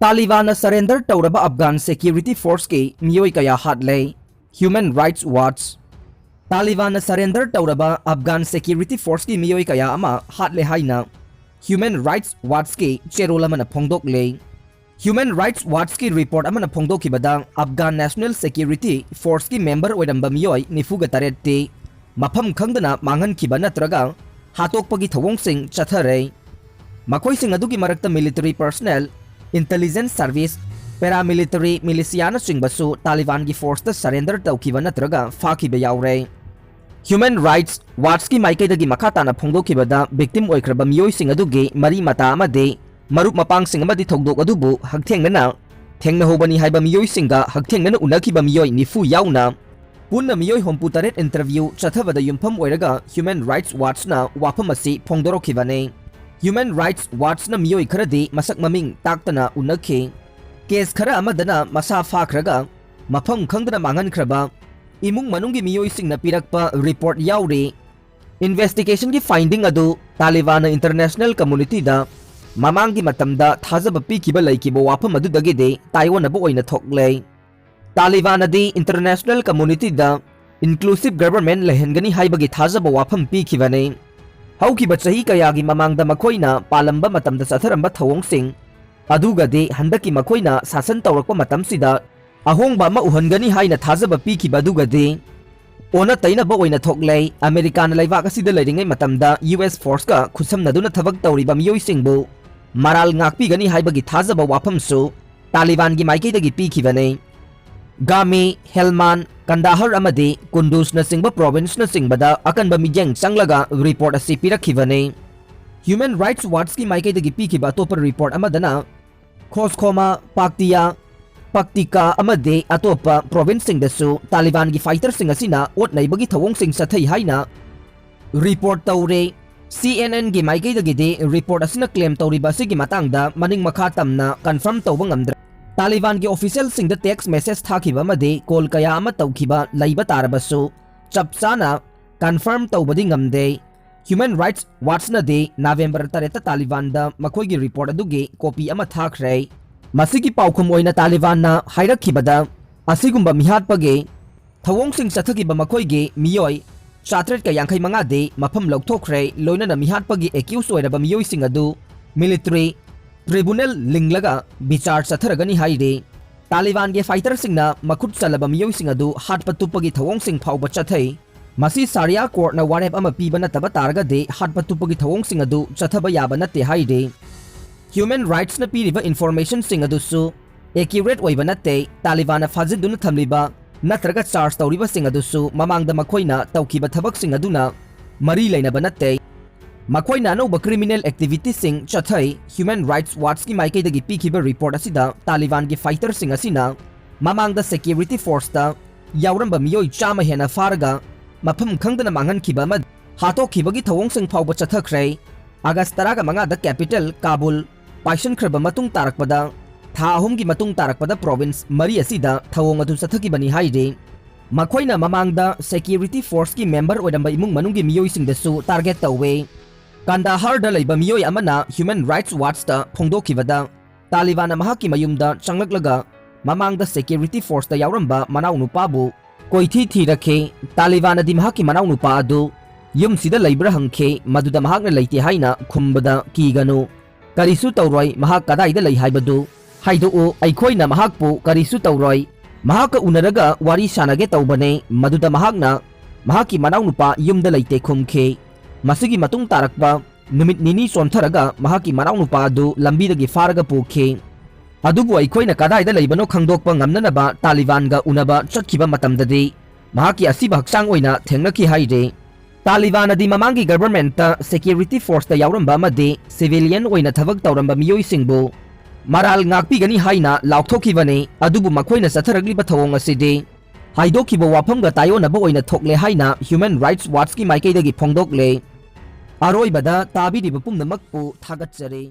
Taliban surrender तौरबा Afghan security force की मियोई कया हाटले Human Rights Watch Taliban surrender तौरबा अफगान सिक्योरिटी फोर्स की मियोई कया अमा हाटले हाइना ह्यूमन राइट्स वॉच की चेरोल अमना फोंदोकले ह्यूमन राइट्स वॉच की रिपोर्ट अमना फोंदोकिबदा अफगान नेशनल सिक्योरिटी फोर्स की मेंबर ओइरंबा मियोई निफुगा तरेत्ती मफम खंगदना मांगनखिबा नत्रगा हातोकपगी थवोंगसिंग चथरे मखोइसिंग अदुगी मरक्ता military personnel intelligence service paramilitary मिलिशियाना चिंगबसु तालिबान की फोर्स ता सरेंडर तौखिबा नत्रगा फाखिबा यावरे ह्यूमन राइट्स वॉच की माइकैदगी मखाताना फोंदोखिबदा विक्टिम ओइख्रबा मियोइसिंग अदुगी मरी मता अमदे मरुप मपांगसिंग अमदि थौदोक अदुबु हक्थेंगना थेंगनहोबनी हाइबा मियोइसिंगा हक्थेंगना उनखिबा मियोइ निफु याउना पुन्ना मियोइ होंपु तरेट इंटरव्यू चथबदा युमफम ओइरगा ह्यूमन राइट्स वॉचना वाफम असि फोंदोरखिबाने ह्यूमन राइट्स वॉचना मियोइ खरदी मसक ममिंग ताक्तना उनखे केस खरा अमदना मसा फाख्रगा मफम खंगदना मांगनख्रबा इमुंग मनुंगी मियोइसिंगना पिरकपा रिपोर्ट याउरे इन्वेस्टिगेशन की फाइंडिंग अदु तालिबान इंटरनेशनल कम्युनिटी दा ममांगी मतमदा थाजब पीखिबा लैखिबा वाफम अदुदगेदे ताइवनबा ओइना थोकले तालिबान दी इंटरनेशनल कम्युनिटी दा इंक्लूसिव गवर्नमेंट लेहनगनी हाइबगी थाजब वाफम पीखिबाने हौखिबा चही कयागी ममांगदा मखोइना पालंबा मतमदा चथरंबा थवोंगसिंग अदुगदे हंदकी मखोइना शासन तौरकपा मतमसिदा अहोंगबा अमा उहनगनी हाइना थाजबा पीखिबा अदुगदे ओना तैनबा ओइना थोकले अमेरिकान लैबाक असिदा लैरिङै मतमदा यूएस फोर्स का खुसमनदुना थबक तौरिबा मियोइसिंगबु मराल ngakpigani हाइबगी थाजबा वाफमसु तालिबान की माइकैदगी पीखिबने गामी Hellman Kandahar अमदे Kunduz नसिंगबा province नसिंगबदा अकनबा मिजेंग चंगलगा report असि पिरखिबने ह्यूमन राइट्स वॉच की माइकैदगी पीखिबा अतोपर रिपोर्ट अमदना खोसखोमा पाक्तिया पक्तिका अमदे अतोपा प्रोविंस सिंगदसु तालिबान की फाइटर सिंग असिना ओट नैबगी थवोंग सिंग सथै हाइना रिपोर्ट तौरे CNN की माइकैदगी दे रिपोर्ट असिना क्लेम तौरिबा सिगी मतंगदा मनिंग मखा तमना कंफर्म तौबा ngamdra तालिबान की ऑफिशियल सिंग द टेक्स्ट मैसेज थाखिबा मदे कॉल कया अमा तौखिबा लैबा तारबसु चपचाना कंफर्म तौबदी ngamde ह्यूमन राइट्स वॉचना दे नवंबर 3 तालिबान दा मखोइगी रिपोर्ट अदुगे कॉपी अमा थाखरे मसिगी पाउखुम ओइना तालिबान ना हाइरखिबदा असिगुम्बा मिहातपगे थवोंगसिंग चथगिबा मखोइगे मियोइ चात्रेट का यांखै मंगा दे मफम लौथोखरे लोइना मिहातपगे एक्यूज ओइरबा मियोइसिंग अदु मिलिटरी ट्रिब्यूनल लिंगलगा विचार चथरगनी हाइरे तालिबान के फाइटर सिंगना मखुट चलबा मियोइसिंग अदु हाटपतुपगी थवोंगसिंग फाउबा चथै मसी सारिया कोर्ट ना वारेप अमा पीबा नतबा तारगदे हाटपतुपगी थवोंगसिंग अदु चथबा याबा नते हाइरे ह्यूमन राइट्स ना पीरिबा इन्फॉर्मेशन सिंग अदुसु एक्यूरेट ओइबा नते तालिबान फाजिदुन थमलिबा नत्रगा चार्ज तौरिबा सिंग अदुसु ममांगदा मखोइना तौखिबा थबक सिंग अदुना मरी लैनबा नते मखोइना अनौबा क्रिमिनल एक्टिविटी सिंग चथै ह्यूमन राइट्स वॉच की माइकैदगी पीखिबा रिपोर्ट असिदा तालिबान की फाइटर सिंग असिना ममांगदा सिक्योरिटी फोर्स ता यावरंबा मियोइ चामा हेना फारगा मफम खंगदना मांगनखिबा अमा हातोखिबगी थवोंगसिंग फाउबा चथखरे अगस्त 15 दा कैपिटल काबुल पाइसनख्रबा मतुंग तारकपदा था अहुमगी मतुंग तारकपदा प्रोविंस मरी असिदा थवोंग अदु चथखिबनी हाइरे मखोइना ममांगदा सिक्योरिटी फोर्स की मेंबर ओइरंबा इमुंग मनुंगी मियोइसिंगदसु टारगेट तौवे कंदाहार दा लैबा मियोइ अमना ह्यूमन राइट्स वॉच ता फोंदोखिबदा तालिबान महाकी मयुमदा चंगलक्लगा ममांगदा सिक्योरिटी फोर्स ता यावरंबा मनाउ नुपाबु कोइथी थीरखे तालिबान दी महाकी मनाउ नुपा अदु युमसिदा लैब्रा हंखे मदुदा महाकना लैते हाइना खुंबदा कीगनु करिसु तौरोय महाक कदाइदा लै हाइबदु हाइदोउ अइखोइना महाकपु करिसु तौरोय महाक उनरगा वारी सानगे तौबने मदुदा महाकना महाकी मनाउ नुपा युमदा लैते खुमखे मसिगी मतुंग तारकपा नुमित निनी सोंथरगा महाकी मनाउ नुपा अदु लंबीदगी फारगा पुखे अदुबु अइखोइना कदाइदा लैबनो खंगदोकपा ngamnanaba तालिबानगा उनबा चखिबा मतमददि महाकी असिबा हक्सांग ओइना थेंगनखि हाइरे तालिबान दी ममांगी गवर्नमेंट सिक्योरिटी फोर्स ता यावरंबा मदे सिविलियन ओइना थबक तौरंबा मियोइसिंगबु मराल ngakpigani हाइना लाउथोखिबने अदुबु मखोइना चथरगलिबा थवोंग असिदे हाइदोखिबा वाफमगा तायोनबा ओइना थोकले हाइना ह्यूमन राइट्स वॉच की माइकैदगी फोंदोकले अरोइबदा ताबिरिबा पुंगनमकपु थागतचरे।